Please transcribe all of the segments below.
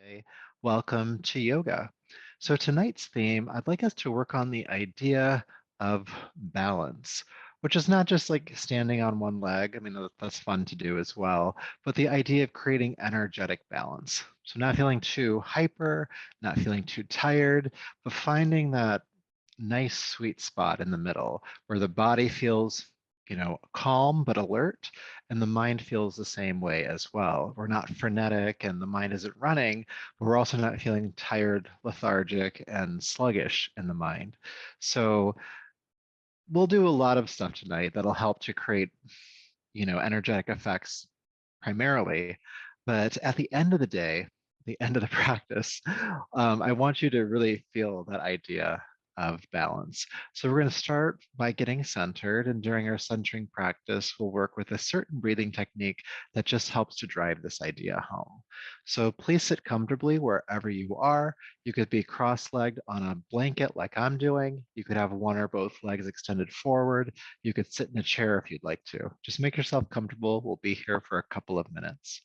Hey, welcome to yoga. So tonight's theme, I'd like us to work on the idea of balance, which is not just like standing on one leg. I mean, that's fun to do as well, but the idea of creating energetic balance. So not feeling too hyper, not feeling too tired, but finding that nice sweet spot in the middle where the body feels, calm but alert, and the mind feels the same way as well. We're not frenetic and the mind isn't running, but we're also not feeling tired, lethargic, and sluggish in the mind. So we'll do a lot of stuff tonight that'll help to create, energetic effects primarily. But at the end of the day, the end of the practice, I want you to really feel that idea of balance. So we're going to start by getting centered. And during our centering practice, we'll work with a certain breathing technique that just helps to drive this idea home. So please sit comfortably wherever you are. You could be cross-legged on a blanket like I'm doing. You could have one or both legs extended forward. You could sit in a chair if you'd like to. Just make yourself comfortable. We'll be here for a couple of minutes.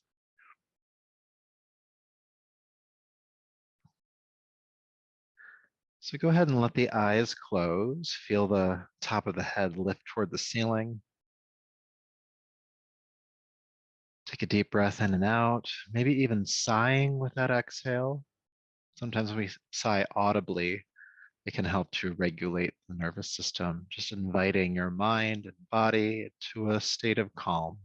So go ahead and let the eyes close. Feel the top of the head lift toward the ceiling. Take a deep breath in and out, maybe even sighing with that exhale. Sometimes when we sigh audibly, it can help to regulate the nervous system, just inviting your mind and body to a state of calm.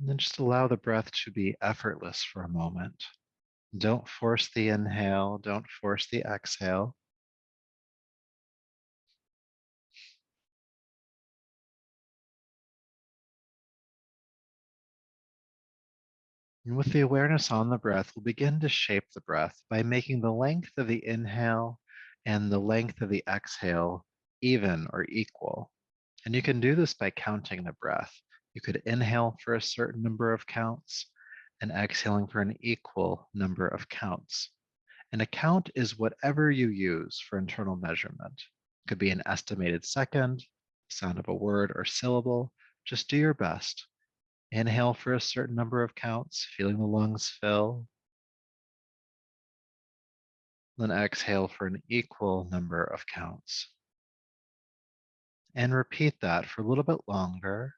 And then just allow the breath to be effortless for a moment. Don't force the inhale, don't force the exhale. And with the awareness on the breath, we'll begin to shape the breath by making the length of the inhale and the length of the exhale even or equal. And you can do this by counting the breath. You could inhale for a certain number of counts and exhaling for an equal number of counts. And a count is whatever you use for internal measurement. It could be an estimated second, sound of a word or syllable. Just do your best. Inhale for a certain number of counts, feeling the lungs fill. Then exhale for an equal number of counts. And repeat that for a little bit longer.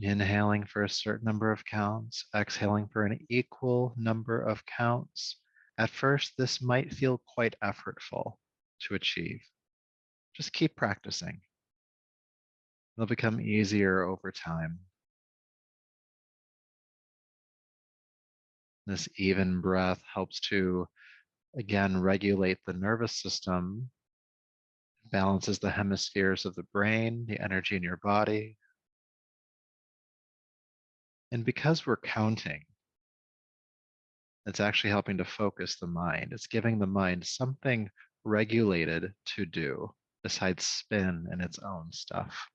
Inhaling for a certain number of counts, exhaling for an equal number of counts. At first, this might feel quite effortful to achieve. Just keep practicing. They'll become easier over time. This even breath helps to, again, regulate the nervous system, balances the hemispheres of the brain, the energy in your body. And because we're counting, it's actually helping to focus the mind. It's giving the mind something regulated to do besides spin and its own stuff.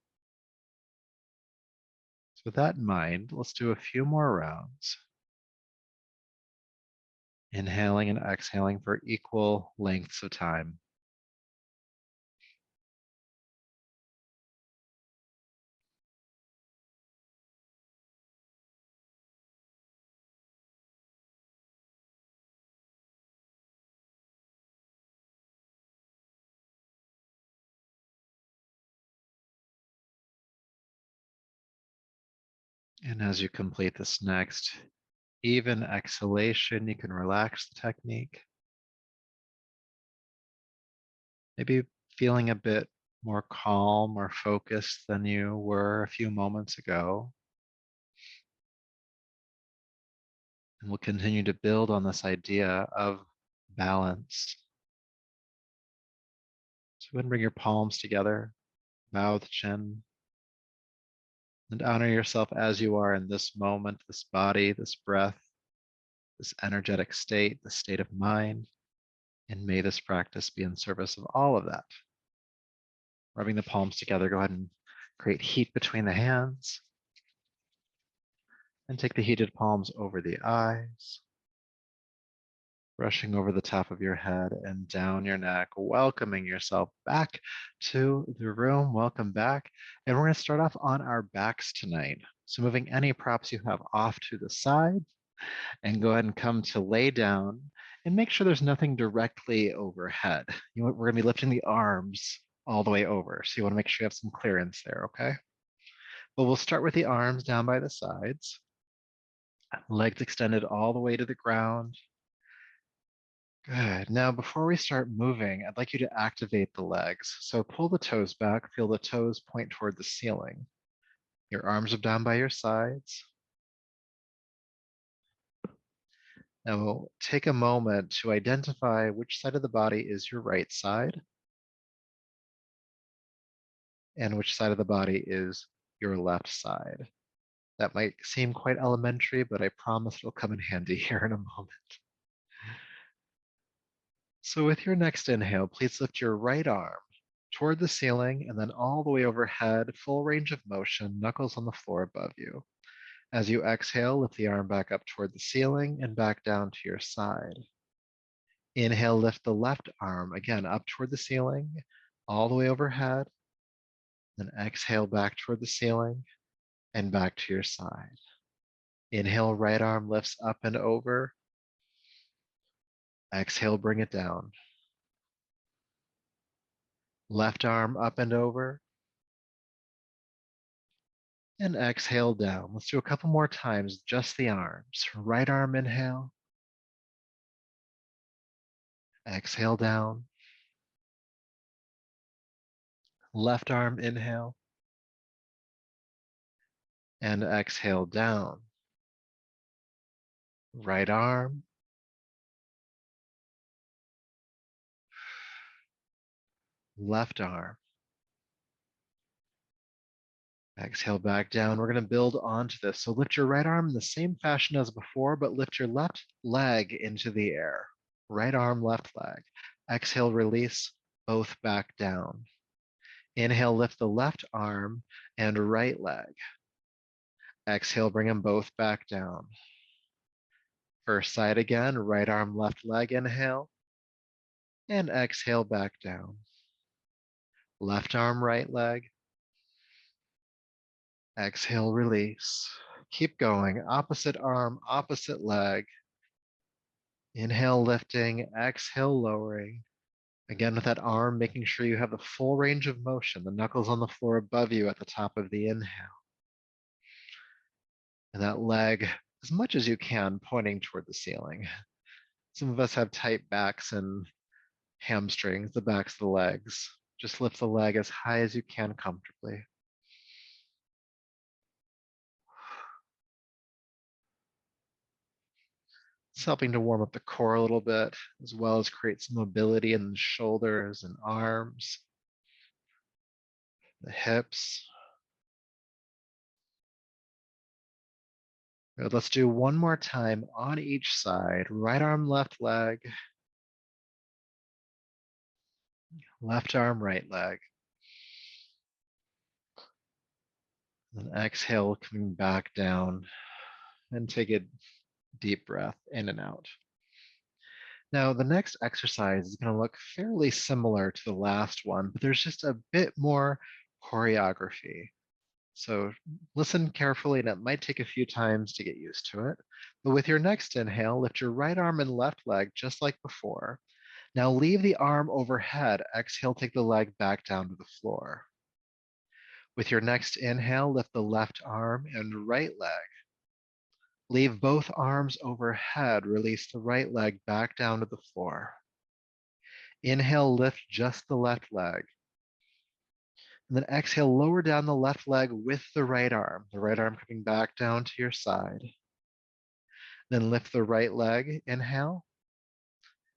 So with that in mind, let's do a few more rounds. Inhaling and exhaling for equal lengths of time. And as you complete this next even exhalation, you can relax the technique. Maybe feeling a bit more calm or focused than you were a few moments ago. And we'll continue to build on this idea of balance. So go ahead and bring your palms together, bow the chin, And honor yourself as you are in this moment, this body, this breath, this energetic state, this state of mind. And may this practice be in service of all of that. Rubbing the palms together, go ahead and create heat between the hands. And take the heated palms over the eyes, brushing over the top of your head and down your neck, welcoming yourself back to the room. Welcome back. And we're going to start off on our backs tonight. So moving any props you have off to the side, and go ahead and come to lay down and make sure there's nothing directly overhead. We're going to be lifting the arms all the way over. So you want to make sure you have some clearance there, okay? But we'll start with the arms down by the sides, legs extended all the way to the ground. Good. Now, before we start moving, I'd like you to activate the legs. So pull the toes back, feel the toes point toward the ceiling. Your arms are down by your sides. Now we'll take a moment to identify which side of the body is your right side and which side of the body is your left side. That might seem quite elementary, but I promise it'll come in handy here in a moment. So with your next inhale, please lift your right arm toward the ceiling and then all the way overhead, full range of motion, knuckles on the floor above you. As you exhale, lift the arm back up toward the ceiling and back down to your side. Inhale, lift the left arm again up toward the ceiling, all the way overhead. Then exhale back toward the ceiling and back to your side. Inhale, right arm lifts up and over. Exhale, bring it down. Left arm up and over. And exhale down. Let's do a couple more times, just the arms. Right arm inhale. Exhale down. Left arm inhale. And exhale down. Right arm. Left arm. Exhale back down. We're going to build onto this. So lift your right arm in the same fashion as before, but lift your left leg into the air. Right arm, left leg. Exhale, release, both back down. Inhale, lift the left arm and right leg. Exhale, bring them both back down. First side again, right arm, left leg, inhale. And exhale back down. Left arm, right leg. Exhale, release. Keep going. Opposite arm, opposite leg. Inhale, lifting. Exhale, lowering. Again, with that arm, making sure you have the full range of motion, the knuckles on the floor above you at the top of the inhale. And that leg, as much as you can, pointing toward the ceiling. Some of us have tight backs and hamstrings, the backs of the legs. Just lift the leg as high as you can comfortably. It's helping to warm up the core a little bit, as well as create some mobility in the shoulders and arms, the hips. Good. Let's do one more time on each side. Right arm, left leg. Left arm, right leg. Then exhale, coming back down. And take a deep breath in and out. Now, the next exercise is going to look fairly similar to the last one, but there's just a bit more choreography. So listen carefully, and it might take a few times to get used to it. But with your next inhale, lift your right arm and left leg just like before. Now leave the arm overhead. Exhale, take the leg back down to the floor. With your next inhale, lift the left arm and right leg. Leave both arms overhead. Release the right leg back down to the floor. Inhale, lift just the left leg. And then exhale, lower down the left leg with the right arm coming back down to your side. Then lift the right leg, inhale.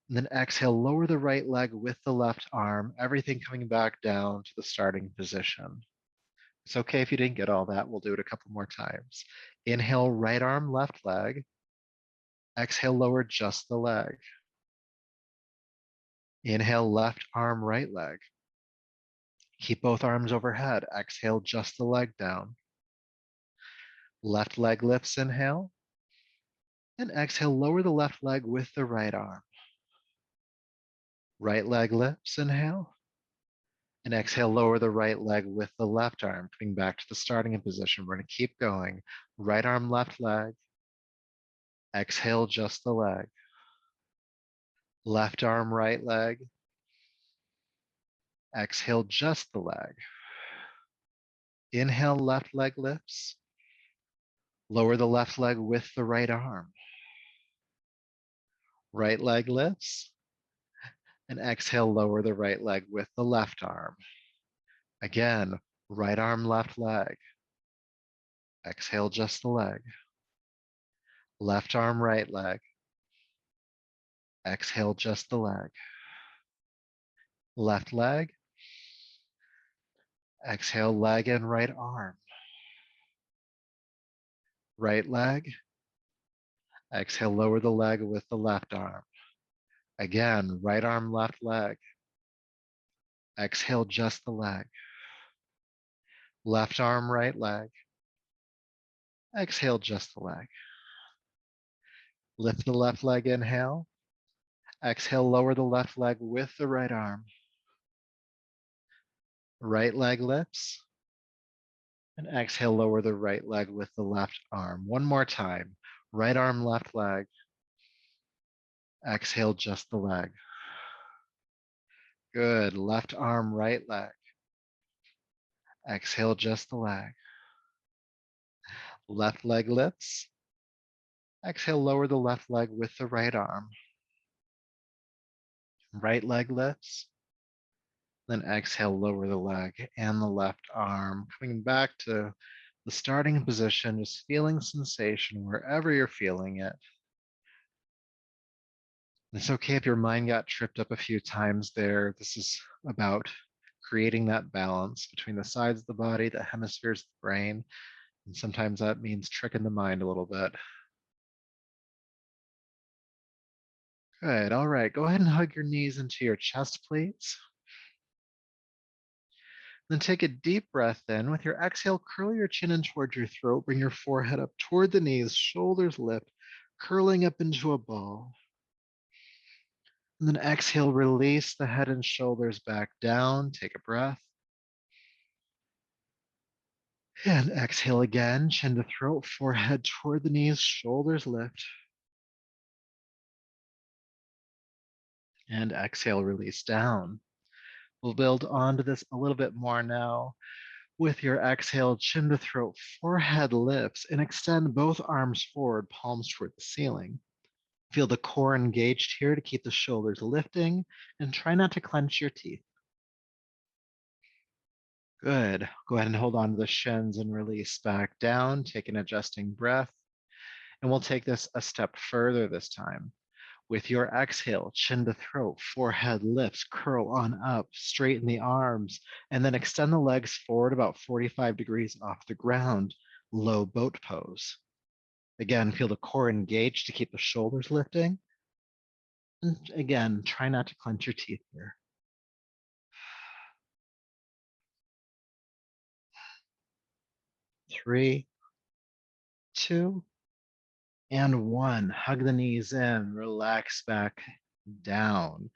And then exhale, lower the right leg with the left arm, everything coming back down to the starting position. It's okay if you didn't get all that. We'll do it a couple more times. Inhale, right arm, left leg. Exhale, lower just the leg. Inhale, left arm, right leg. Keep both arms overhead. Exhale, just the leg down. Left leg lifts, inhale. And exhale, lower the left leg with the right arm. Right leg lifts, inhale. And exhale, lower the right leg with the left arm, coming back to the starting position. We're going to keep going. Right arm, left leg. Exhale, just the leg. Left arm, right leg. Exhale, just the leg. Inhale, left leg lifts. Lower the left leg with the right arm. Right leg lifts. And exhale, lower the right leg with the left arm. Again, right arm, left leg. Exhale, just the leg. Left arm, right leg. Exhale, just the leg. Left leg. Exhale, leg and right arm. Right leg. Exhale, lower the leg with the left arm. Again, right arm, left leg. Exhale, just the leg. Left arm, right leg. Exhale, just the leg. Lift the left leg, inhale. Exhale, lower the left leg with the right arm. Right leg lifts. And exhale, lower the right leg with the left arm. One more time. Right arm, left leg. Exhale, just the leg. Good. Left arm, right leg. Exhale, just the leg. Left leg lifts. Exhale, lower the left leg with the right arm. Right leg lifts. Then exhale, lower the leg and the left arm. Coming back to the starting position, just feeling sensation wherever you're feeling it. It's okay if your mind got tripped up a few times there. This is about creating that balance between the sides of the body, the hemispheres of the brain, and sometimes that means tricking the mind a little bit. Good. All right. Go ahead and hug your knees into your chest, please. Then take a deep breath in. With your exhale, curl your chin in towards your throat. Bring your forehead up toward the knees, shoulders lift, curling up into a ball. And then exhale, release the head and shoulders back down. Take a breath. And exhale again, chin to throat, forehead toward the knees, shoulders lift. And exhale, release down. We'll build onto this a little bit more now. With your exhale, chin to throat, forehead lifts, and extend both arms forward, palms toward the ceiling. Feel the core engaged here to keep the shoulders lifting, and try not to clench your teeth. Good. Go ahead and hold on to the shins and release back down. Take an adjusting breath. And we'll take this a step further this time. With your exhale, chin to throat, forehead lifts, curl on up, straighten the arms, and then extend the legs forward about 45 degrees off the ground, low boat pose. Again, feel the core engaged to keep the shoulders lifting. And again, try not to clench your teeth here. 3, 2, and 1. Hug the knees in, relax back down.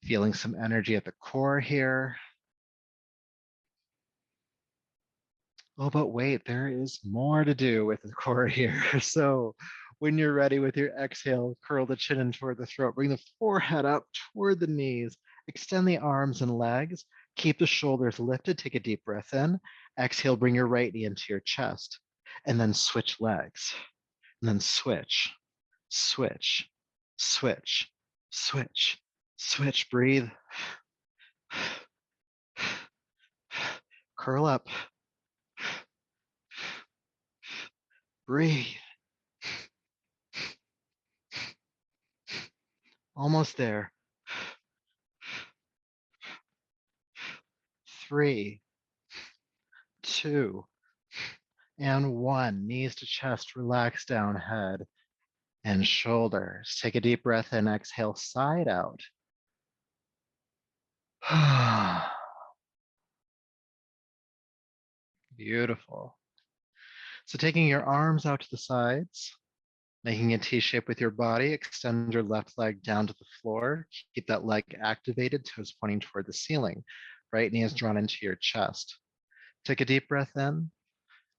Feeling some energy at the core here. Oh, but wait, there is more to do with the core here. So when you're ready with your exhale, curl the chin in toward the throat, bring the forehead up toward the knees, extend the arms and legs, keep the shoulders lifted, take a deep breath in, exhale, bring your right knee into your chest, and then switch legs, and then switch, switch, switch, switch, switch, breathe, curl up, breathe. Almost there. 3, 2, and 1. Knees to chest, relax down, head and shoulders. Take a deep breath in, exhale, side out. Beautiful. So taking your arms out to the sides, making a T shape with your body, extend your left leg down to the floor. Keep that leg activated, toes pointing toward the ceiling. Right knee is drawn into your chest. Take a deep breath in.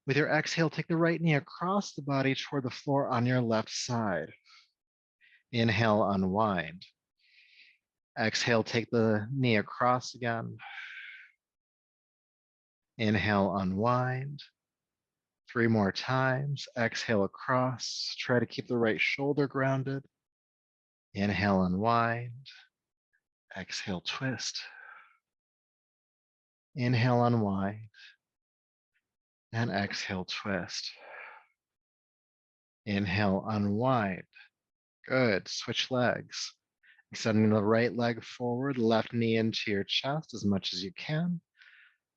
With your exhale, take the right knee across the body toward the floor on your left side. Inhale, unwind. Exhale, take the knee across again. Inhale, unwind. 3 more times. Exhale across. Try to keep the right shoulder grounded. Inhale, unwind. Exhale, twist. Inhale, unwind. And exhale, twist. Inhale, unwind. Good. Switch legs. Extending the right leg forward, left knee into your chest as much as you can.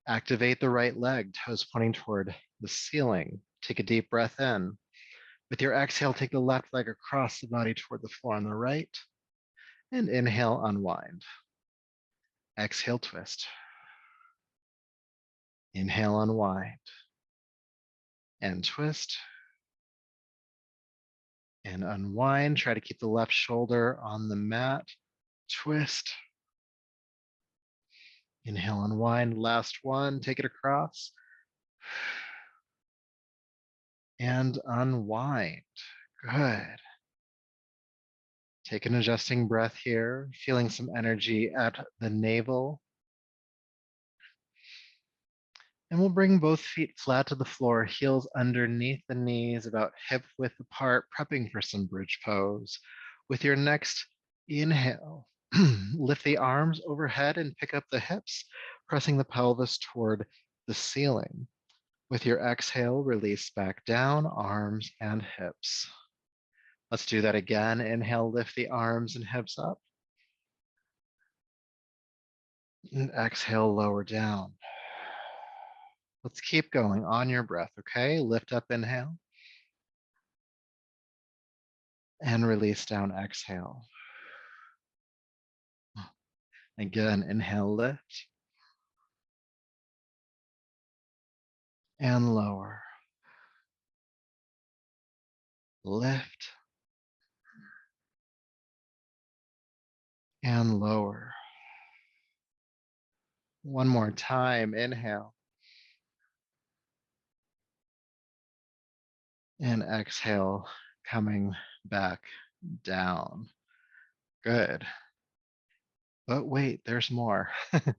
Activate the right leg, toes pointing toward the ceiling. Take a deep breath in. With your exhale, take the left leg across the body toward the floor on the right. And inhale, unwind. Exhale, twist. Inhale, unwind. And twist. And unwind. Try to keep the left shoulder on the mat. Twist. Inhale, unwind. Last one. Take it across. And unwind. Good. Take an adjusting breath here, feeling some energy at the navel. And we'll bring both feet flat to the floor, heels underneath the knees, about hip width apart, prepping for some bridge pose. With your next inhale, lift the arms overhead and pick up the hips, pressing the pelvis toward the ceiling. With your exhale, release back down, arms and hips. Let's do that again. Inhale, lift the arms and hips up. And exhale, lower down. Let's keep going on your breath, okay? Lift up, inhale. And release down, exhale. Again, inhale, lift. And lower. Lift. And lower. One more time, inhale. And exhale, coming back down. Good. But wait, there's more. You're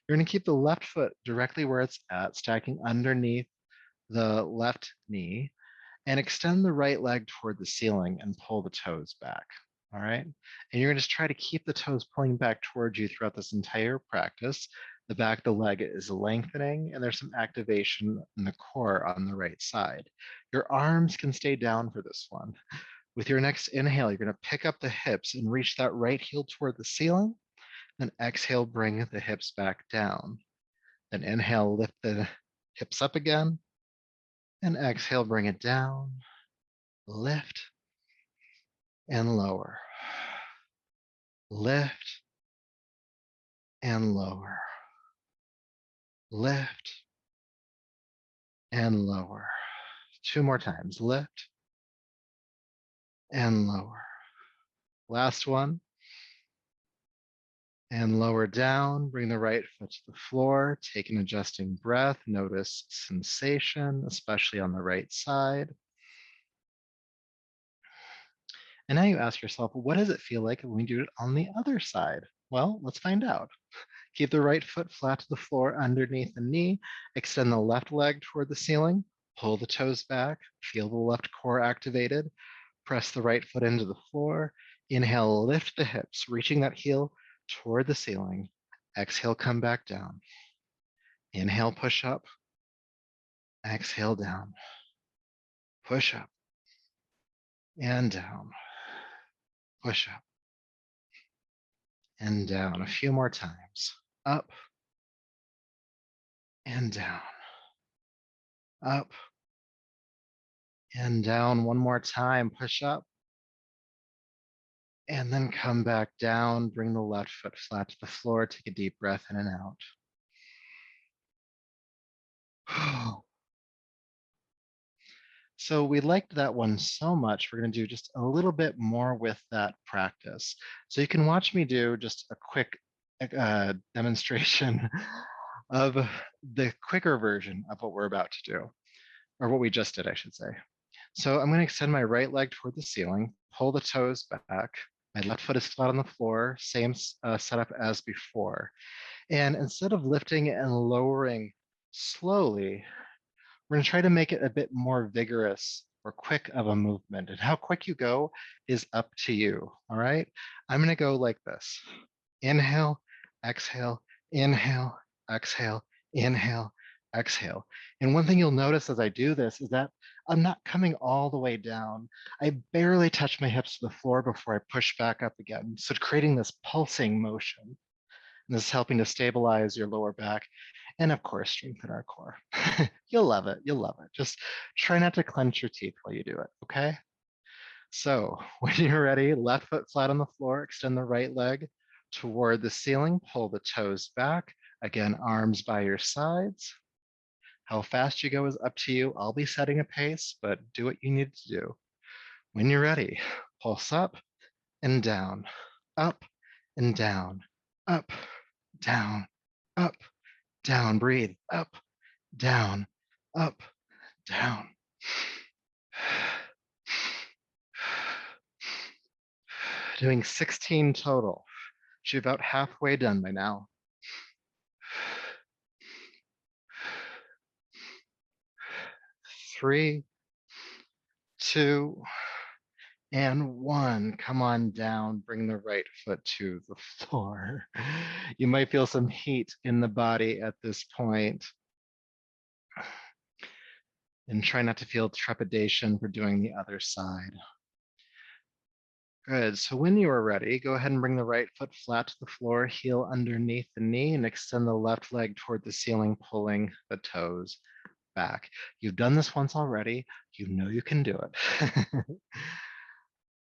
going to keep the left foot directly where it's at, stacking underneath the left knee, and extend the right leg toward the ceiling and pull the toes back. All right. And you're going to just try to keep the toes pulling back towards you throughout this entire practice. The back of the leg is lengthening, and there's some activation in the core on the right side. Your arms can stay down for this one. With your next inhale, you're going to pick up the hips and reach that right heel toward the ceiling. Then exhale, bring the hips back down. Then inhale, lift the hips up again. And exhale, bring it down. Lift and lower. Lift and lower. Lift and lower. 2 more times. Lift and lower. Last one. And lower down. Bring the right foot to the floor. Take an adjusting breath. Notice sensation, especially on the right side. And now you ask yourself, what does it feel like when we do it on the other side? Well, let's find out. Keep the right foot flat to the floor underneath the knee. Extend the left leg toward the ceiling. Pull the toes back. Feel the left core activated. Press the right foot into the floor. Inhale, lift the hips, reaching that heel toward the ceiling. Exhale, come back down. Inhale, push up. Exhale, down. Push up. And down. Push up. And down. A few more times. Up. And down. up, and down. One more time. Push up, and then come back down. Bring the left foot flat to the floor. Take a deep breath in and out. So we liked that one so much, we're going to do just a little bit more with that practice. So you can watch me do just a quick demonstration of the quicker version of what we're about to do, or what we just did, I should say. So I'm going to extend my right leg toward the ceiling, pull the toes back. My left foot is flat on the floor, same setup as before. And instead of lifting and lowering slowly, we're going to try to make it a bit more vigorous or quick of a movement. And how quick you go is up to you. All right. I'm going to go like this: inhale, exhale, inhale, exhale, inhale, exhale. And one thing you'll notice as I do this is that I'm not coming all the way down. I barely touch my hips to the floor before I push back up again. So creating this pulsing motion. And this is helping to stabilize your lower back and, of course, strengthen our core. You'll love it. You'll love it. Just try not to clench your teeth while you do it, okay? So when you're ready, left foot flat on the floor, extend the right leg toward the ceiling, pull the toes back. Again, arms by your sides. How fast you go is up to you. I'll be setting a pace, but do what you need to do. When you're ready, pulse up and down, up and down, up, down, up, down. Breathe. Up, down, up, down. Doing 16 total. She's about halfway done by now. 3, 2, and 1. Come on down. Bring the right foot to the floor. You might feel some heat in the body at this point. And try not to feel trepidation for doing the other side. Good. So when you are ready, go ahead and bring the right foot flat to the floor, heel underneath the knee, and extend the left leg toward the ceiling, pulling the toes back. You've done this once already. You know you can do it.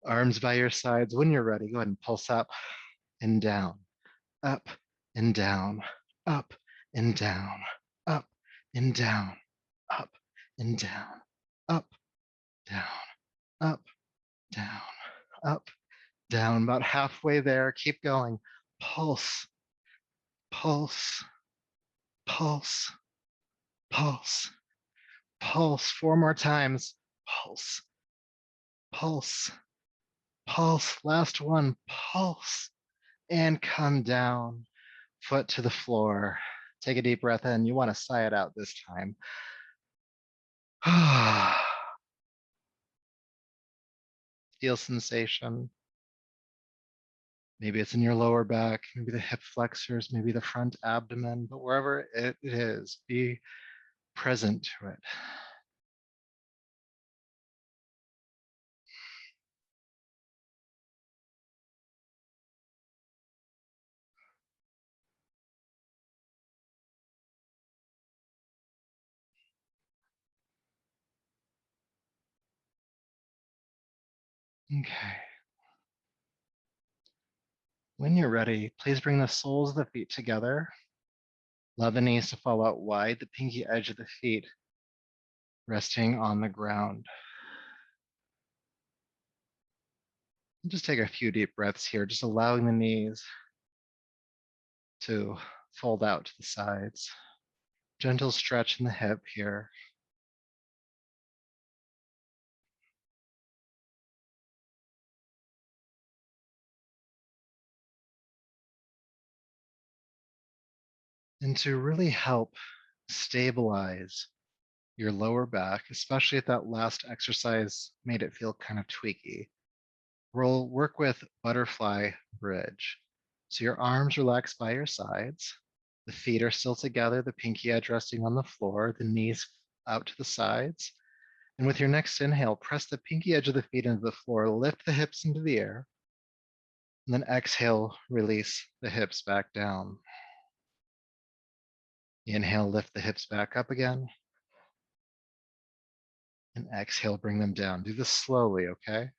Arms by your sides. When you're ready, go ahead and pulse up and down, up and down, up and down, up and down, up and down, up, down, up, down, up, down. About halfway there. Keep going. Pulse, pulse, pulse, pulse, pulse. 4 more times. Pulse, pulse, pulse. Last one. Pulse. And come down. Foot to the floor. Take a deep breath in. You want to sigh it out this time. Feel sensation. Maybe it's in your lower back, maybe the hip flexors, maybe the front abdomen, but wherever it is, be present to it. Okay. When you're ready, please bring the soles of the feet together. Allow the knees to fall out wide, the pinky edge of the feet resting on the ground. And just take a few deep breaths here, just allowing the knees to fold out to the sides. Gentle stretch in the hip here. And to really help stabilize your lower back, especially if that last exercise made it feel kind of tweaky, we'll work with butterfly bridge. So your arms relax by your sides. The feet are still together, the pinky edge resting on the floor, the knees out to the sides. And with your next inhale, press the pinky edge of the feet into the floor, lift the hips into the air, and then exhale, release the hips back down. Inhale, lift the hips back up again. And exhale, bring them down. Do this slowly, okay?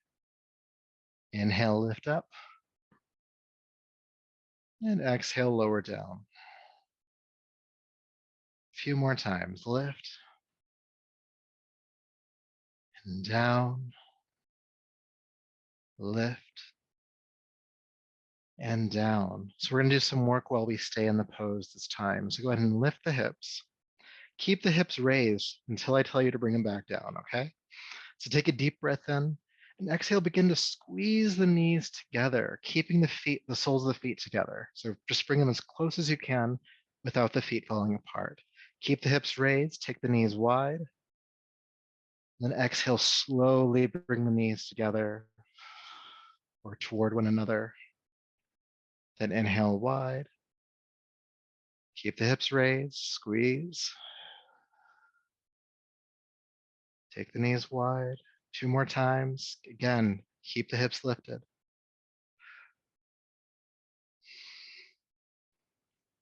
Inhale, lift up. And exhale, lower down. A few more times. Lift and down. Lift and down. So we're going to do some work while we stay in the pose this time. So go ahead and lift the hips. Keep the hips raised until I tell you to bring them back down, okay? So take a deep breath in and exhale, begin to squeeze the knees together, keeping the soles of the feet together. So just bring them as close as you can without the feet falling apart. Keep the hips raised, take the knees wide. Then exhale, slowly bring the knees together or toward one another. Then inhale wide. Keep the hips raised, squeeze. Take the knees wide. Two more times. Again, keep the hips lifted.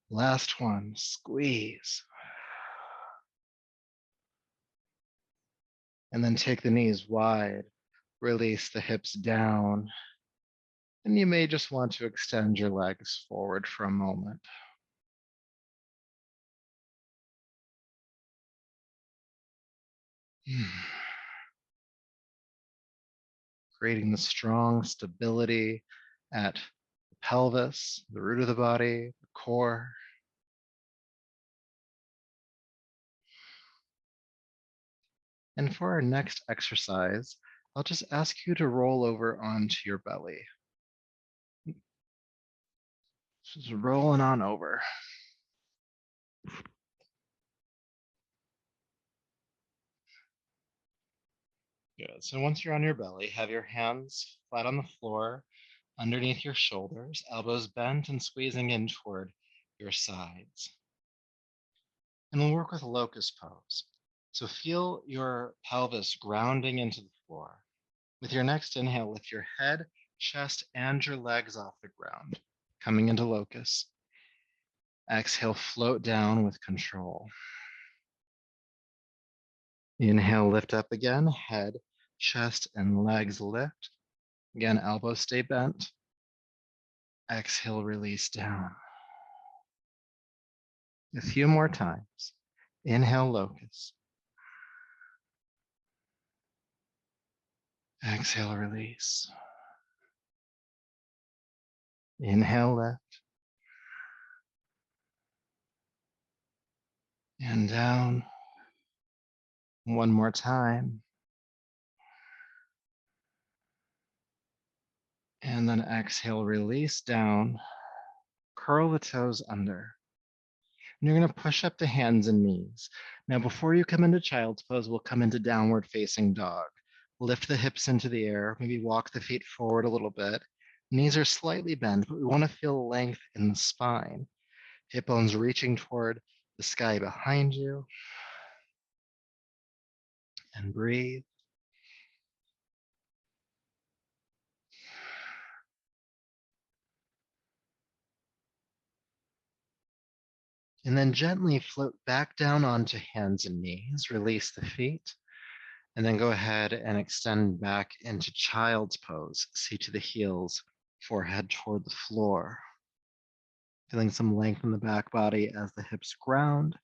Last one, squeeze. And then take the knees wide. Release the hips down. And you may just want to extend your legs forward for a moment. Creating the strong stability at the pelvis, the root of the body, the core. And for our next exercise, I'll just ask you to roll over onto your belly. Just rolling on over. Good. So once you're on your belly, have your hands flat on the floor, underneath your shoulders, elbows bent and squeezing in toward your sides. And we'll work with locust pose. So feel your pelvis grounding into the floor. With your next inhale, lift your head, chest, and your legs off the ground, coming into locust. Exhale, float down with control. Inhale, lift up again, head, chest, and legs lift. Again, elbows stay bent. Exhale, release down. A few more times. Inhale, locust. Exhale, release. Inhale, lift. And down. One more time. And then exhale, release down. Curl the toes under. And you're going to push up to hands and knees. Now, before you come into child's pose, we'll come into downward facing dog. Lift the hips into the air, maybe walk the feet forward a little bit. Knees are slightly bent, but we want to feel length in the spine. Hip bones reaching toward the sky behind you. And breathe. And then gently float back down onto hands and knees. Release the feet. And then go ahead and extend back into child's pose. Seat to the heels, forehead toward the floor. Feeling some length in the back body as the hips ground.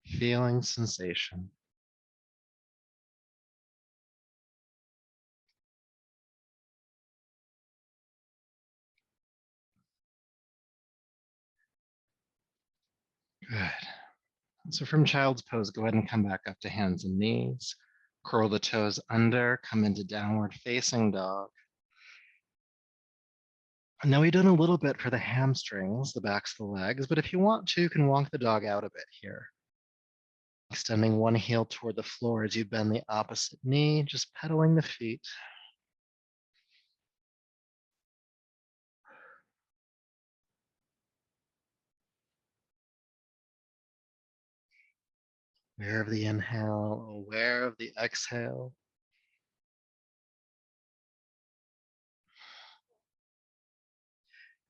Feeling sensation. Good. So from child's pose, go ahead and come back up to hands and knees. Curl the toes under, come into downward facing dog. Now we've done a little bit for the hamstrings, the backs of the legs, but if you want to, you can walk the dog out a bit here. Extending one heel toward the floor as you bend the opposite knee, just pedaling the feet. Aware of the inhale, aware of the exhale.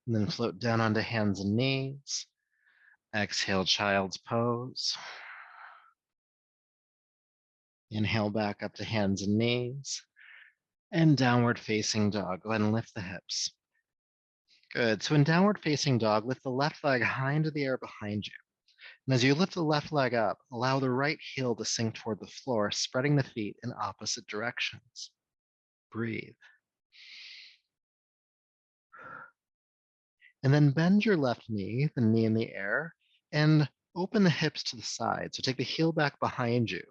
And then float down onto hands and knees. Exhale, child's pose. Inhale back up to hands and knees. And downward facing dog. Go ahead and lift the hips. Good. So in downward facing dog, lift the left leg high into the air behind you. And as you lift the left leg up, allow the right heel to sink toward the floor, spreading the feet in opposite directions. Breathe. And then bend your left knee, the knee in the air, and open the hips to the side. So take the heel back behind you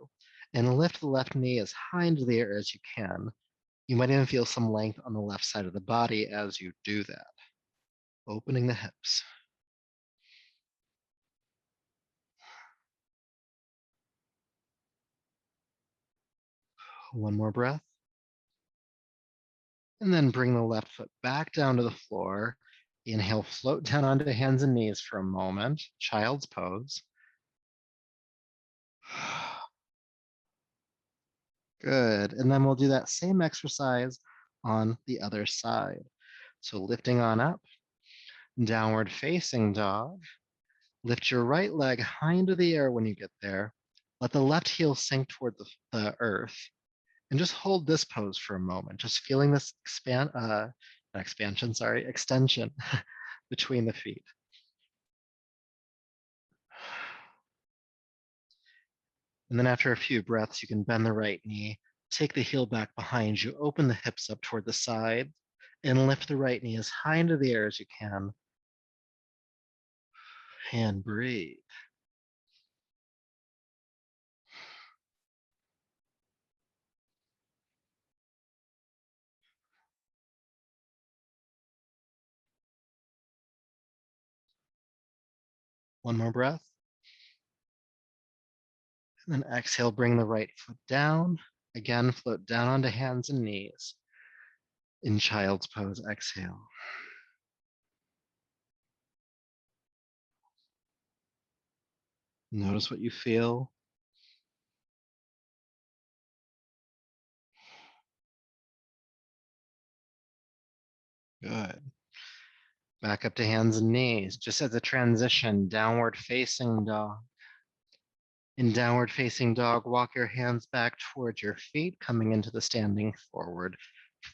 and lift the left knee as high into the air as you can. You might even feel some length on the left side of the body as you do that. Opening the hips. One more breath. And then bring the left foot back down to the floor. Inhale, float down onto hands and knees for a moment. Child's pose. Good. And then we'll do that same exercise on the other side. So lifting on up, downward facing dog. Lift your right leg high into the air when you get there. Let the left heel sink toward the earth. And just hold this pose for a moment, just feeling this extension between the feet. And then after a few breaths, you can bend the right knee, take the heel back behind you, open the hips up toward the side, and lift the right knee as high into the air as you can. And breathe. One more breath. And then exhale, bring the right foot down. Again, float down onto hands and knees. In child's pose, exhale. Notice what you feel. Good. Back up to hands and knees. Just as a transition, downward facing dog. In downward facing dog, walk your hands back towards your feet, coming into the standing forward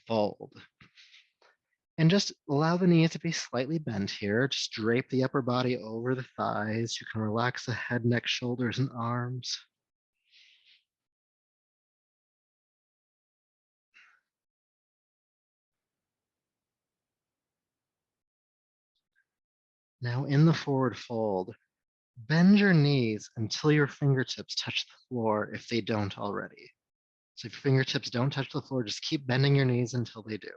fold. And just allow the knees to be slightly bent here. Just drape the upper body over the thighs. You can relax the head, neck, shoulders, and arms. Now in the forward fold, bend your knees until your fingertips touch the floor if they don't already. So if your fingertips don't touch the floor, just keep bending your knees until they do.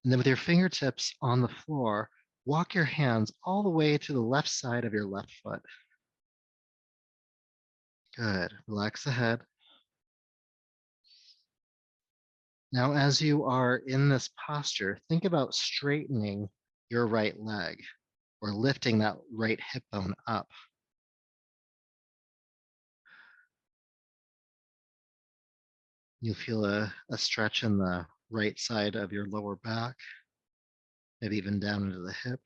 And then with your fingertips on the floor, walk your hands all the way to the left side of your left foot. Good. Relax the head. Now, as you are in this posture, think about straightening your right leg or lifting that right hip bone up. You'll feel a stretch in the right side of your lower back, maybe even down into the hip.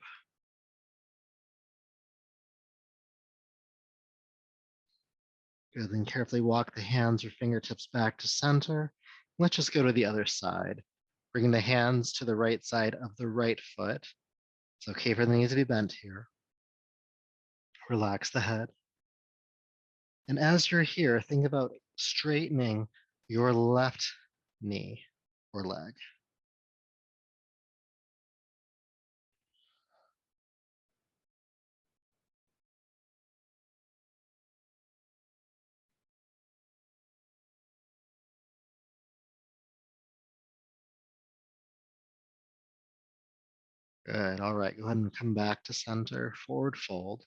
Good. Then carefully walk the hands or fingertips back to center. Let's just go to the other side. Bringing the hands to the right side of the right foot. It's okay for the knees to be bent here. Relax the head. And as you're here, think about straightening your left knee or leg. Good. All right. Go ahead and come back to center, forward fold,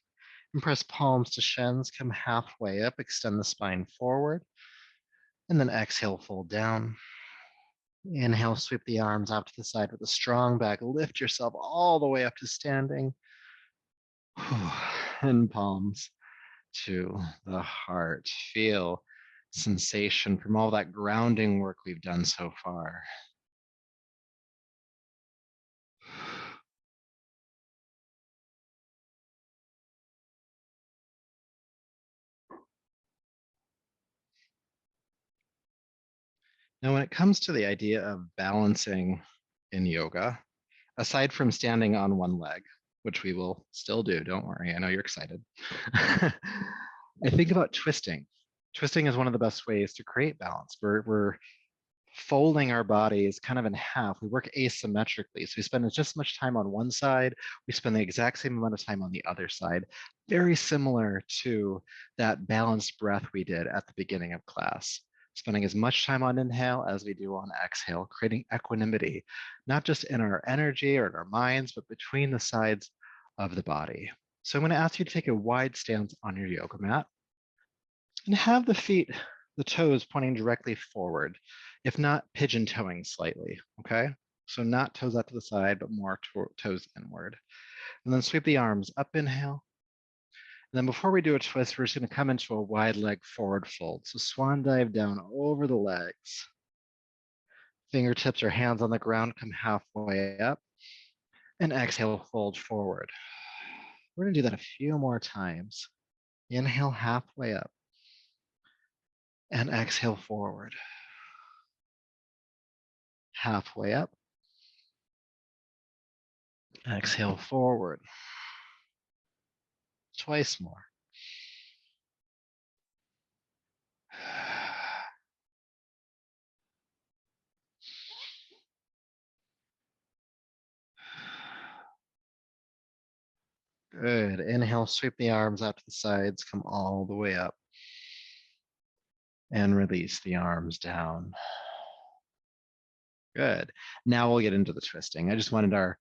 and press palms to shins. Come halfway up, extend the spine forward, and then exhale, fold down. Inhale, sweep the arms out to the side with a strong back. Lift yourself all the way up to standing. And palms to the heart. Feel sensation from all that grounding work we've done so far. Now, when it comes to the idea of balancing in yoga, aside from standing on one leg, which we will still do, don't worry, I know you're excited. I think about twisting. Twisting is one of the best ways to create balance. We're folding our bodies kind of in half. We work asymmetrically. So we spend just as much time on one side, we spend the exact same amount of time on the other side. Very similar to that balanced breath we did at the beginning of class. Spending as much time on inhale as we do on exhale, creating equanimity, not just in our energy or in our minds, but between the sides of the body. So I'm going to ask you to take a wide stance on your yoga mat and have the feet, the toes pointing directly forward, if not pigeon toeing slightly, okay? So not toes out to the side, but more toes inward. And then sweep the arms up, inhale. And then before we do a twist, we're just gonna come into a wide leg forward fold. So swan dive down over the legs. Fingertips or hands on the ground, come halfway up. And exhale, fold forward. We're gonna do that a few more times. Inhale halfway up. And exhale forward. Halfway up. Exhale forward. Twice more. Good. Inhale, sweep the arms out to the sides, come all the way up. And release the arms down. Good. Now we'll get into the twisting. I just wanted our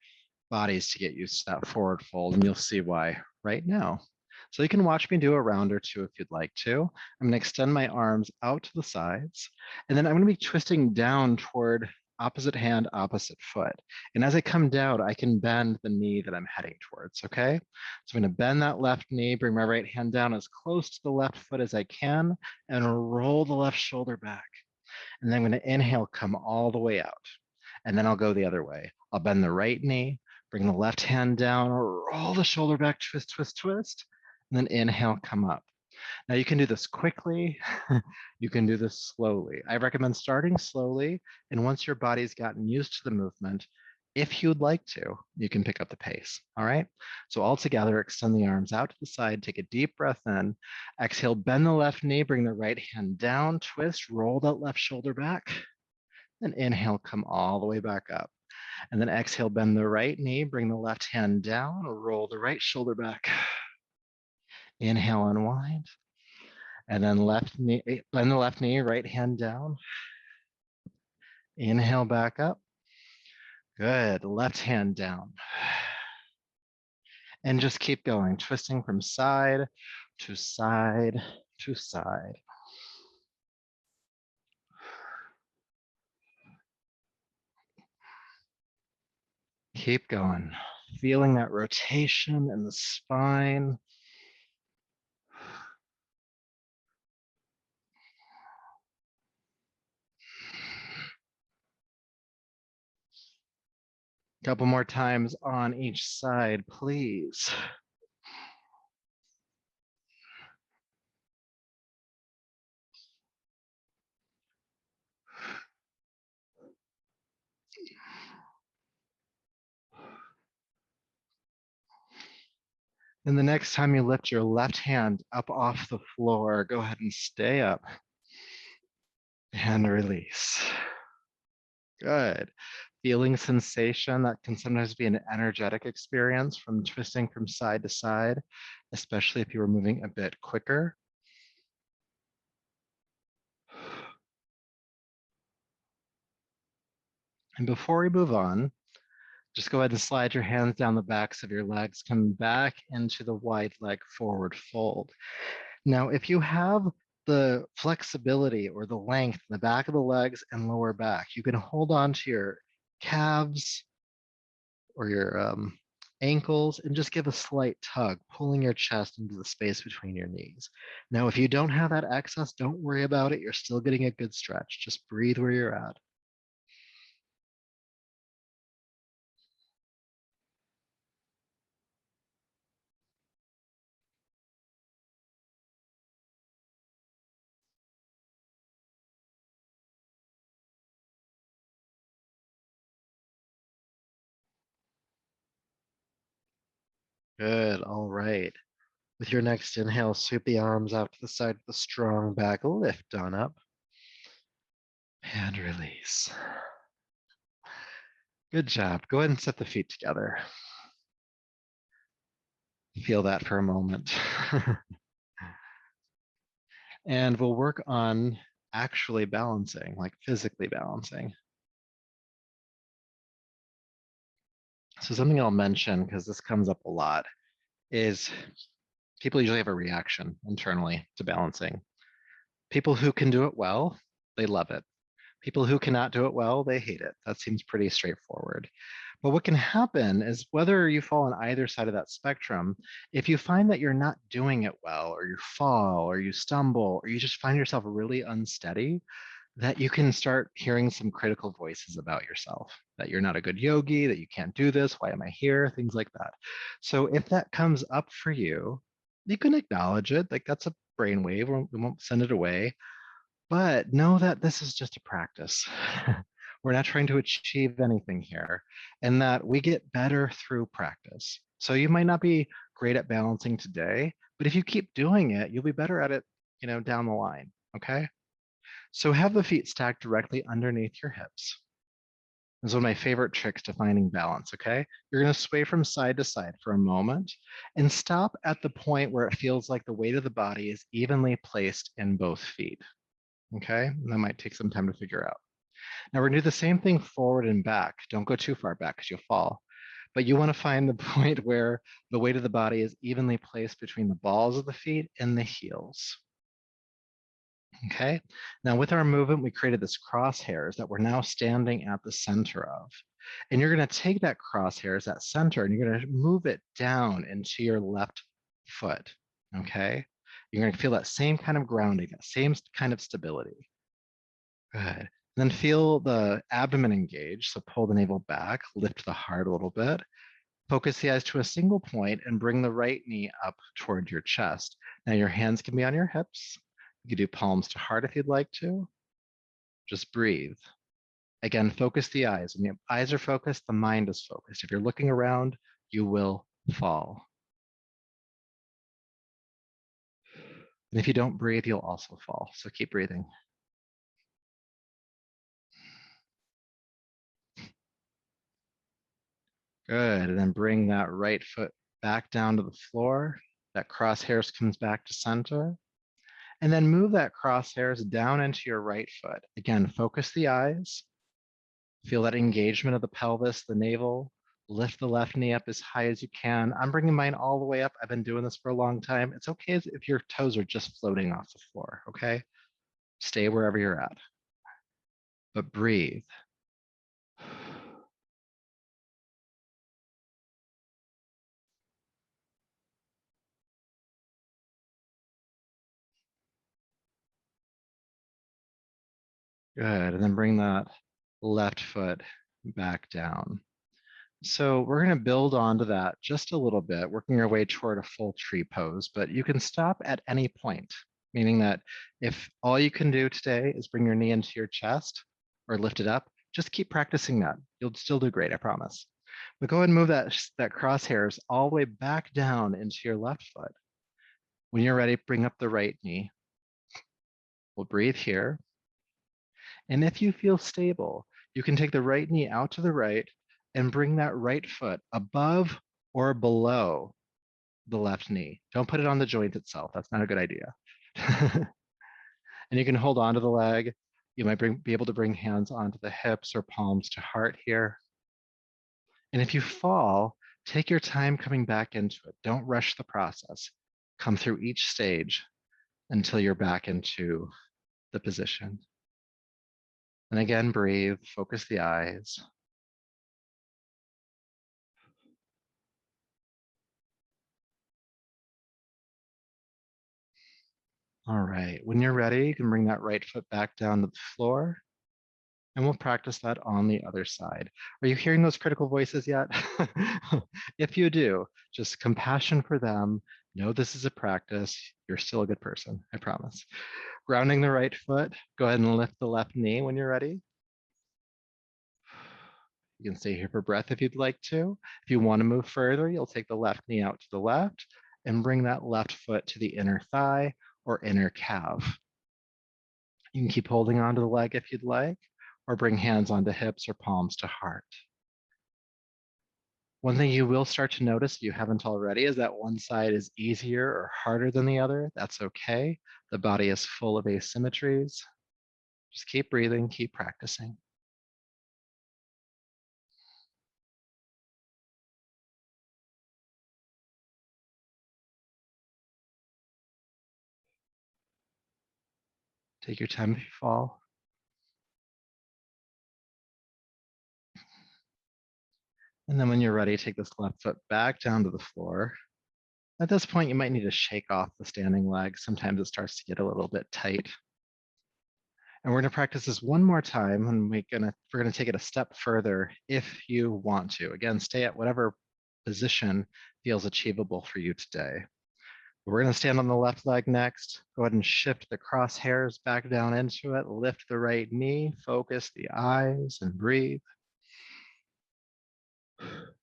bodies to get used to that forward fold, and you'll see why right now. So you can watch me do a round or two if you'd like to. I'm going to extend my arms out to the sides, and then I'm going to be twisting down toward opposite hand, opposite foot. And as I come down, I can bend the knee that I'm heading towards, okay? So I'm going to bend that left knee, bring my right hand down as close to the left foot as I can, and roll the left shoulder back. And then I'm going to inhale, come all the way out. And then I'll go the other way. I'll bend the right knee, bring the left hand down, roll the shoulder back, twist, twist, twist, and then inhale, come up. Now you can do this quickly, you can do this slowly. I recommend starting slowly, and once your body's gotten used to the movement, if you'd like to, you can pick up the pace, all right? So all together, extend the arms out to the side, take a deep breath in, exhale, bend the left knee, bring the right hand down, twist, roll that left shoulder back, and inhale, come all the way back up. And then exhale, bend the right knee, bring the left hand down, roll the right shoulder back. Inhale, unwind. And then left knee, bend the left knee, right hand down. Inhale back up. Good. Left hand down. And just keep going, twisting from side to side to side. Keep going, feeling that rotation in the spine. Couple more times on each side, please. And the next time you lift your left hand up off the floor, go ahead and stay up and release. Good. Feeling sensation that can sometimes be an energetic experience from twisting from side to side, especially if you were moving a bit quicker. And before we move on, just go ahead and slide your hands down the backs of your legs, come back into the wide leg forward fold. Now, if you have the flexibility or the length in the back of the legs and lower back, you can hold on to your calves or your ankles and just give a slight tug, pulling your chest into the space between your knees. Now, if you don't have that access, don't worry about it. You're still getting a good stretch. Just breathe where you're at. Good. All right. With your next inhale, sweep the arms out to the side with a strong back lift on up and release. Good job. Go ahead and set the feet together. Feel that for a moment. And we'll work on actually balancing, like physically balancing. So something I'll mention, because this comes up a lot, is people usually have a reaction internally to balancing. People who can do it well, they love it. People who cannot do it well, they hate it. That seems pretty straightforward. But what can happen is whether you fall on either side of that spectrum, if you find that you're not doing it well, or you fall, or you stumble, or you just find yourself really unsteady, that you can start hearing some critical voices about yourself, that you're not a good yogi, that you can't do this, why am I here, things like that. So if that comes up for you, you can acknowledge it, like that's a brainwave, we won't send it away, but know that this is just a practice. We're not trying to achieve anything here, and that we get better through practice. So you might not be great at balancing today, but if you keep doing it, you'll be better at it, down the line. Okay. So have the feet stacked directly underneath your hips. This is one of my favorite tricks to finding balance. Okay. You're going to sway from side to side for a moment and stop at the point where it feels like the weight of the body is evenly placed in both feet. Okay. And that might take some time to figure out. Now we're going to do the same thing forward and back. Don't go too far back because you'll fall. But you want to find the point where the weight of the body is evenly placed between the balls of the feet and the heels. Okay. Now with our movement, we created this crosshairs that we're now standing at the center of. And you're going to take that crosshairs, that center, and you're going to move it down into your left foot. Okay. You're going to feel that same kind of grounding, that same kind of stability. Good. Then feel the abdomen engage. So pull the navel back, lift the heart a little bit. Focus the eyes to a single point and bring the right knee up toward your chest. Now your hands can be on your hips. You can do palms to heart if you'd like to. Just breathe. Again, focus the eyes. When the eyes are focused, the mind is focused. If you're looking around, you will fall. And if you don't breathe, you'll also fall. So keep breathing. Good. And then bring that right foot back down to the floor. That crosshairs comes back to center. And then move that crosshairs down into your right foot. Again, focus the eyes. Feel that engagement of the pelvis, the navel. Lift the left knee up as high as you can. I'm bringing mine all the way up. I've been doing this for a long time. It's okay if your toes are just floating off the floor, okay? Stay wherever you're at, but breathe. Good, and then bring that left foot back down. So we're going to build onto that just a little bit, working our way toward a full tree pose, but you can stop at any point, meaning that if all you can do today is bring your knee into your chest or lift it up, just keep practicing that. You'll still do great, I promise. But go ahead and move that crosshairs all the way back down into your left foot. When you're ready, bring up the right knee. We'll breathe here. And if you feel stable, you can take the right knee out to the right and bring that right foot above or below the left knee. Don't put it on the joint itself. That's not a good idea. And you can hold on to the leg. You might be able to bring hands onto the hips or palms to heart here. And if you fall, take your time coming back into it. Don't rush the process. Come through each stage until you're back into the position. And again, breathe, focus the eyes. All right, when you're ready, you can bring that right foot back down to the floor, and we'll practice that on the other side. Are you hearing those critical voices yet? If you do, just compassion for them. Know this is a practice. You're still a good person, I promise. Grounding the right foot, go ahead and lift the left knee when you're ready. You can stay here for breath if you'd like to. If you want to move further, you'll take the left knee out to the left and bring that left foot to the inner thigh or inner calf. You can keep holding onto the leg if you'd like, or bring hands onto hips or palms to heart. One thing you will start to notice if you haven't already is that one side is easier or harder than the other. That's okay. The body is full of asymmetries. Just keep breathing, keep practicing. Take your time if you fall. And then when you're ready, take this left foot back down to the floor. At this point, you might need to shake off the standing leg. Sometimes it starts to get a little bit tight. And we're going to practice this one more time, and we're gonna take it a step further if you want to. Again, stay at whatever position feels achievable for you today. We're going to stand on the left leg next. Go ahead and shift the crosshairs back down into it. Lift the right knee, focus the eyes, and breathe.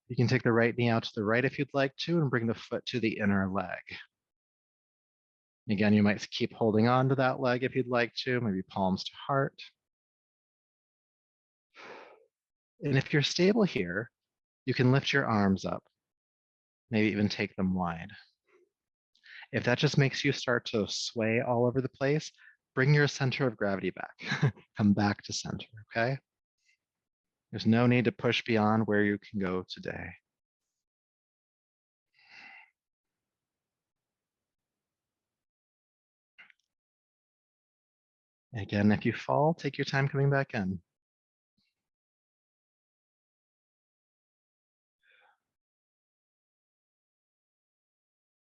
You can take the right knee out to the right if you'd like to, and bring the foot to the inner leg. Again, you might keep holding on to that leg if you'd like to, maybe palms to heart. And if you're stable here, you can lift your arms up, maybe even take them wide. If that just makes you start to sway all over the place, bring your center of gravity back. Come back to center, okay? There's no need to push beyond where you can go today. Again, if you fall, take your time coming back in.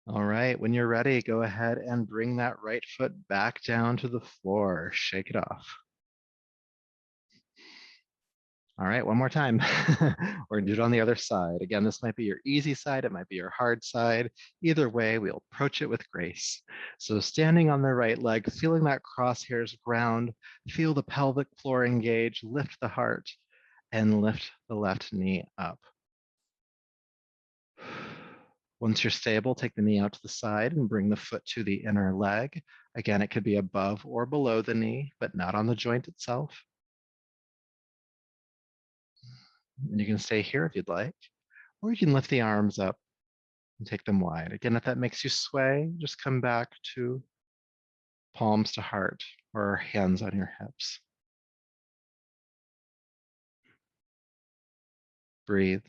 All right, when you're ready, go ahead and bring that right foot back down to the floor. Shake it off. All right, one more time. We're gonna do it on the other side. Again, this might be your easy side, it might be your hard side. Either way, we'll approach it with grace. So standing on the right leg, feeling that crosshairs ground, feel the pelvic floor engage, lift the heart, and lift the left knee up. Once you're stable, take the knee out to the side and bring the foot to the inner leg. Again, it could be above or below the knee, but not on the joint itself. And you can stay here if you'd like, or you can lift the arms up and take them wide. Again, if that makes you sway, just come back to palms to heart or hands on your hips. Breathe.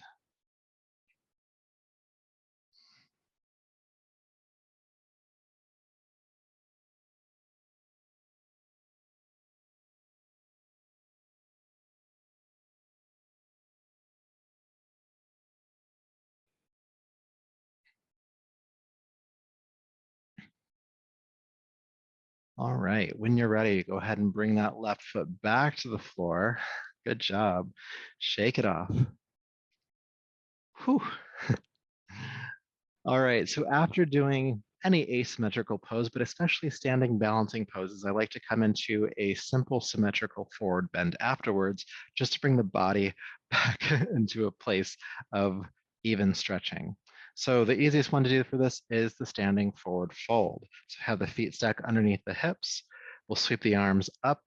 All right, when you're ready, go ahead and bring that left foot back to the floor. Good job. Shake it off. Whew. All right, so after doing any asymmetrical pose, but especially standing balancing poses, I like to come into a simple symmetrical forward bend afterwards, just to bring the body back into a place of even stretching. So the easiest one to do for this is the standing forward fold. So have the feet stack underneath the hips. We'll sweep the arms up.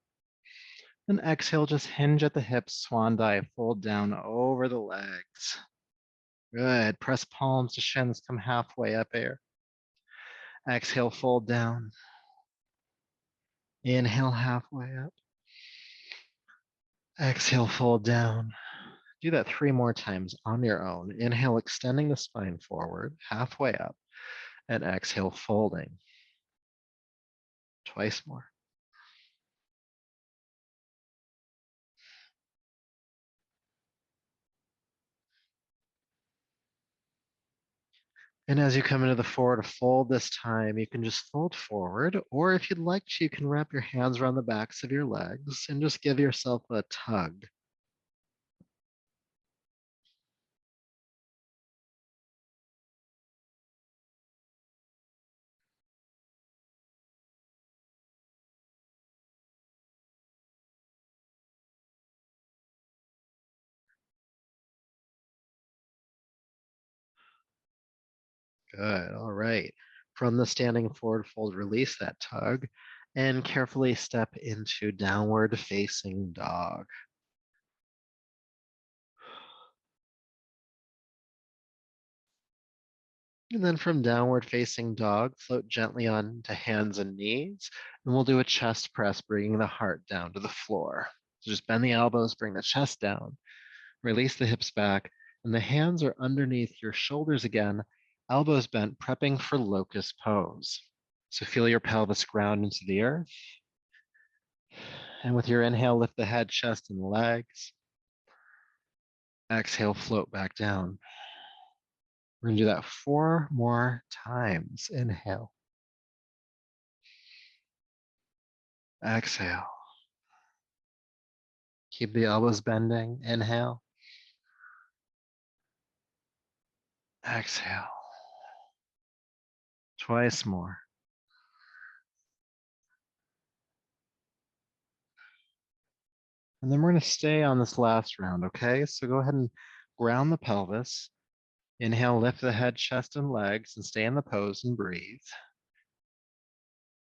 Then exhale, just hinge at the hips, swan dive, fold down over the legs. Good. Press palms to shins, come halfway up here. Exhale, fold down. Inhale, halfway up. Exhale, fold down. Do that 3 more times on your own. Inhale, extending the spine forward, halfway up. And exhale, folding. Twice more. And as you come into the forward fold this time, you can just fold forward, or if you'd like to, you can wrap your hands around the backs of your legs and just give yourself a tug. Good. All right. From the standing forward fold, release that tug and carefully step into downward facing dog. And then from downward facing dog, float gently onto hands and knees. And we'll do a chest press, bringing the heart down to the floor. So just bend the elbows, bring the chest down, release the hips back, and the hands are underneath your shoulders again, elbows bent, prepping for locust pose. So feel your pelvis ground into the earth. And with your inhale, lift the head, chest, and legs. Exhale, float back down. We're going to do that 4 more times. Inhale. Exhale. Keep the elbows bending. Inhale. Exhale. Twice more. And then we're going to stay on this last round, okay? So go ahead and ground the pelvis. Inhale, lift the head, chest, and legs, and stay in the pose and breathe.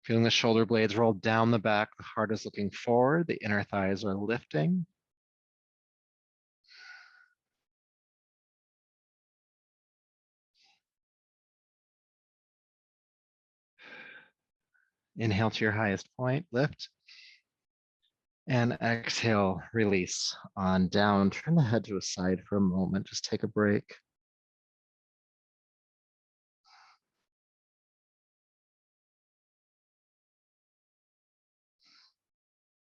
Feeling the shoulder blades roll down the back, the heart is looking forward, the inner thighs are lifting. Inhale to your highest point, lift. And exhale, release on down. Turn the head to a side for a moment. Just take a break.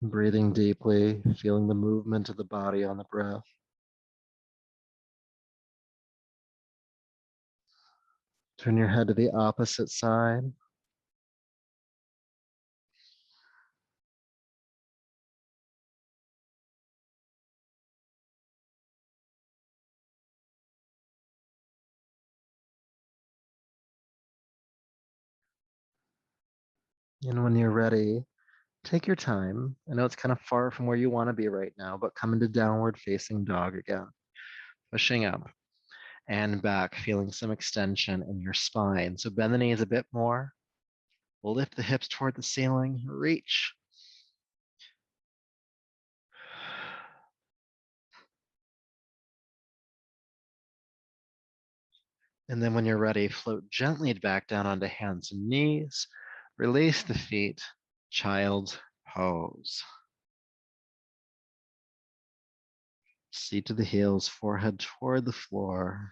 Breathing deeply, feeling the movement of the body on the breath. Turn your head to the opposite side. And when you're ready, take your time. I know it's kind of far from where you want to be right now, but come into downward facing dog again. Pushing up and back, feeling some extension in your spine. So bend the knees a bit more. Lift the hips toward the ceiling. Reach. And then when you're ready, float gently back down onto hands and knees. Release the feet. Child's pose. Seat to the heels, forehead toward the floor.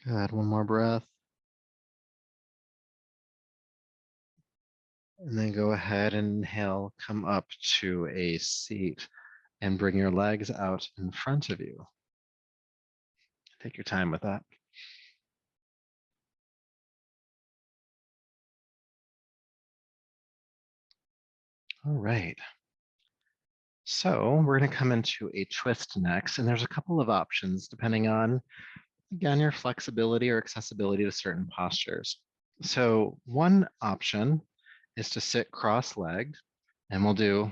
Good. One more breath. And then go ahead and inhale, come up to a seat and bring your legs out in front of you. Take your time with that. All right. So we're going to come into a twist next, and there's a couple of options depending on, again, your flexibility or accessibility to certain postures. So one option is to sit cross-legged, and we'll do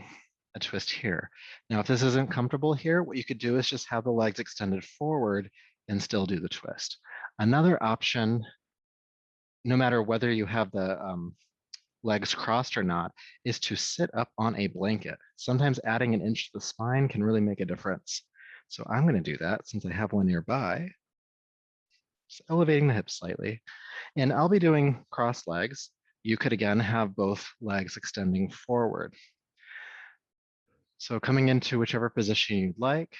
a twist here. Now, if this isn't comfortable here, what you could do is just have the legs extended forward and still do the twist. Another option, no matter whether you have the legs crossed or not, is to sit up on a blanket. Sometimes adding an inch to the spine can really make a difference. So I'm going to do that since I have one nearby. Just elevating the hips slightly. And I'll be doing cross legs. You could again have both legs extending forward. So coming into whichever position you'd like,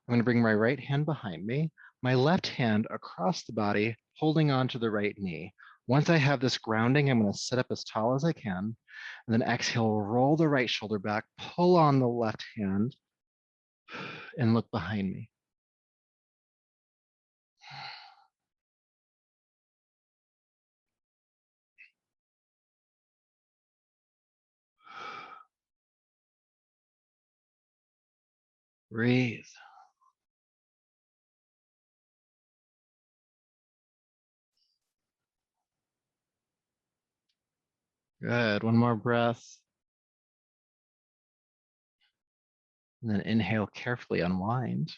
I'm going to bring my right hand behind me, my left hand across the body, holding on to the right knee. Once I have this grounding, I'm going to sit up as tall as I can, and then exhale, roll the right shoulder back, pull on the left hand, and look behind me. Breathe. Good. One more breath. And then inhale carefully, unwind.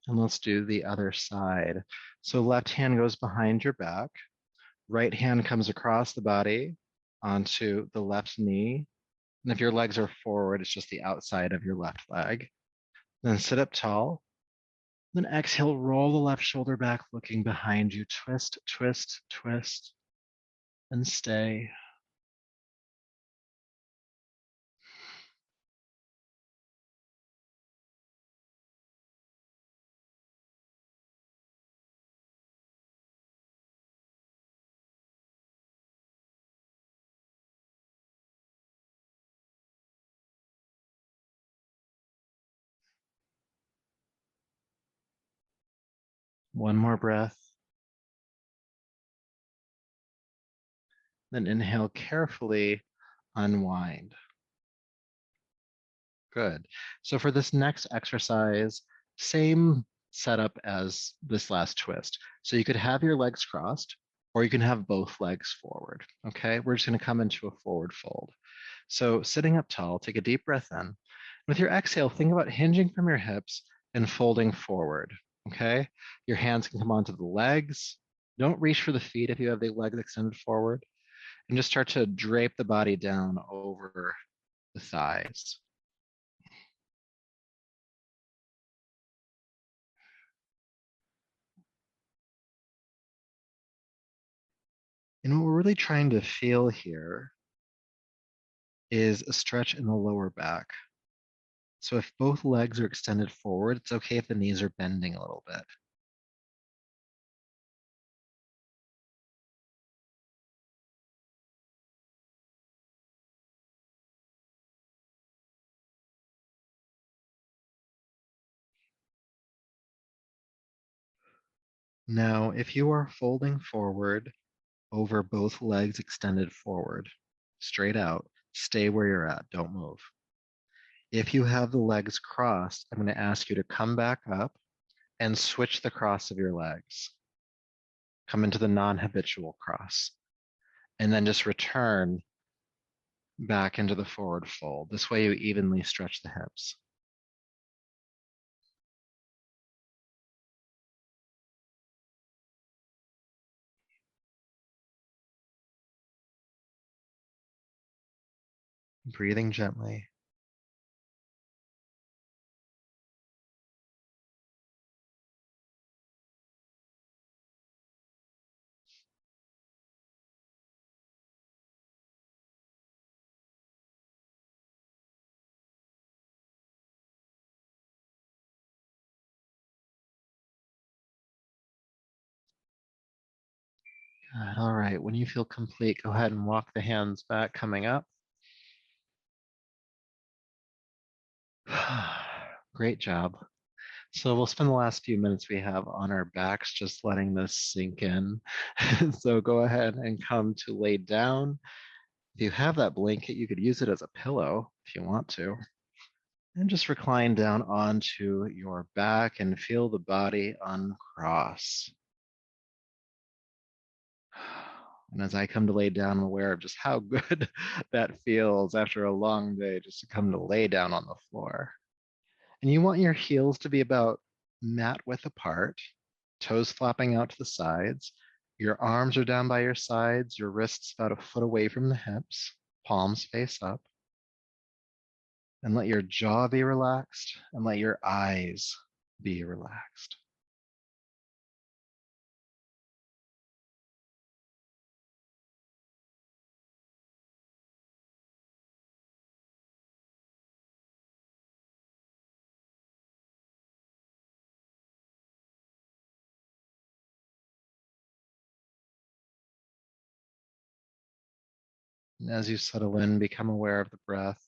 And let's do the other side. So left hand goes behind your back. Right hand comes across the body onto the left knee. And if your legs are forward, it's just the outside of your left leg. Then sit up tall. Then exhale, roll the left shoulder back, looking behind you. Twist, twist, twist, and stay. One more breath. Then inhale carefully, unwind. Good. So for this next exercise, same setup as this last twist. So you could have your legs crossed, or you can have both legs forward. Okay, we're just going to come into a forward fold. So sitting up tall, take a deep breath in. With your exhale, think about hinging from your hips and folding forward. Okay, your hands can come onto the legs. Don't reach for the feet if you have the legs extended forward, and just start to drape the body down over the thighs. And what we're really trying to feel here is a stretch in the lower back. So if both legs are extended forward, it's okay if the knees are bending a little bit. Now, if you are folding forward over both legs extended forward, straight out, stay where you're at, don't move. If you have the legs crossed, I'm going to ask you to come back up and switch the cross of your legs. Come into the non-habitual cross, and then just return back into the forward fold. This way you evenly stretch the hips. Breathing gently. Good. All right. When you feel complete, go ahead and walk the hands back, coming up. Great job. So we'll spend the last few minutes we have on our backs just letting this sink in. So go ahead and come to lay down. If you have that blanket, you could use it as a pillow if you want to. And just recline down onto your back and feel the body uncross. And as I come to lay down, I'm aware of just how good that feels after a long day just to come to lay down on the floor. And you want your heels to be about mat width apart, toes flopping out to the sides. Your arms are down by your sides, your wrists about a foot away from the hips, palms face up. And let your jaw be relaxed and let your eyes be relaxed. And as you settle in, become aware of the breath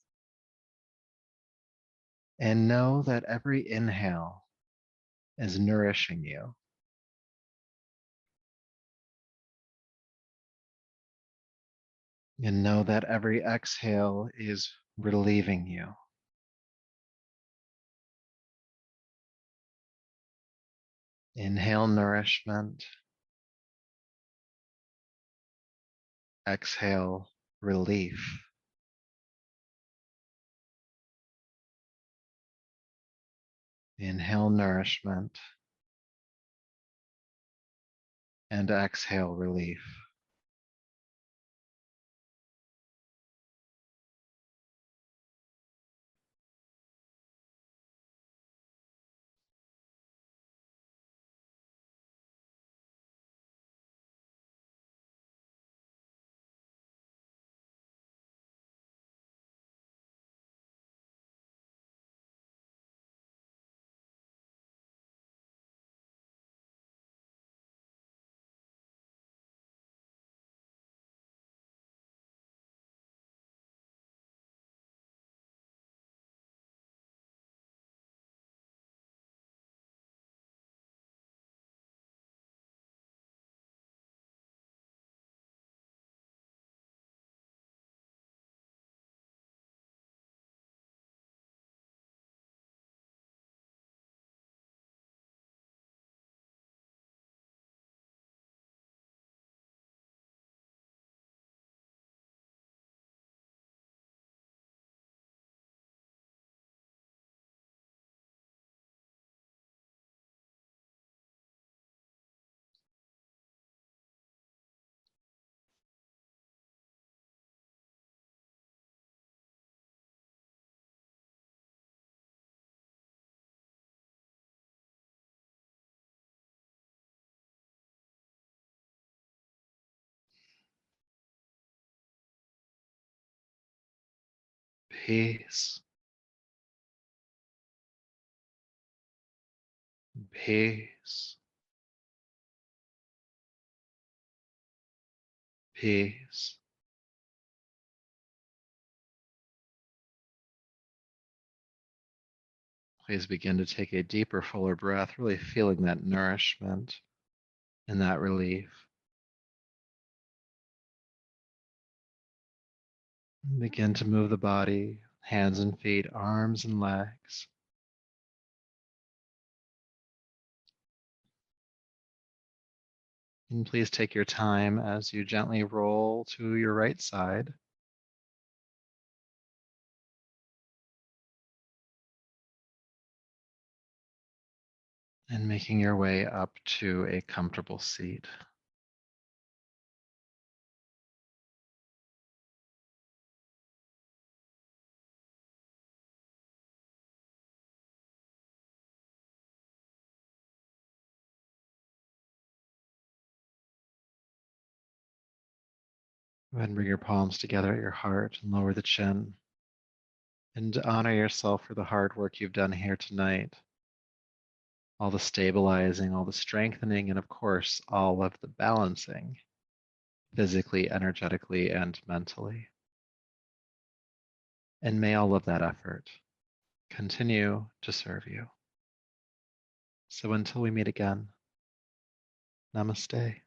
and know that every inhale is nourishing you. And know that every exhale is relieving you. Inhale nourishment. Exhale relief. Inhale nourishment. And exhale relief. Peace. Peace. Peace. Please begin to take a deeper, fuller breath, really feeling that nourishment and that relief. Begin to move the body, hands and feet, arms and legs. And please take your time as you gently roll to your right side. And making your way up to a comfortable seat. Go ahead and bring your palms together at your heart and lower the chin. And honor yourself for the hard work you've done here tonight. All the stabilizing, all the strengthening, and of course, all of the balancing, physically, energetically, and mentally. And may all of that effort continue to serve you. So until we meet again, namaste.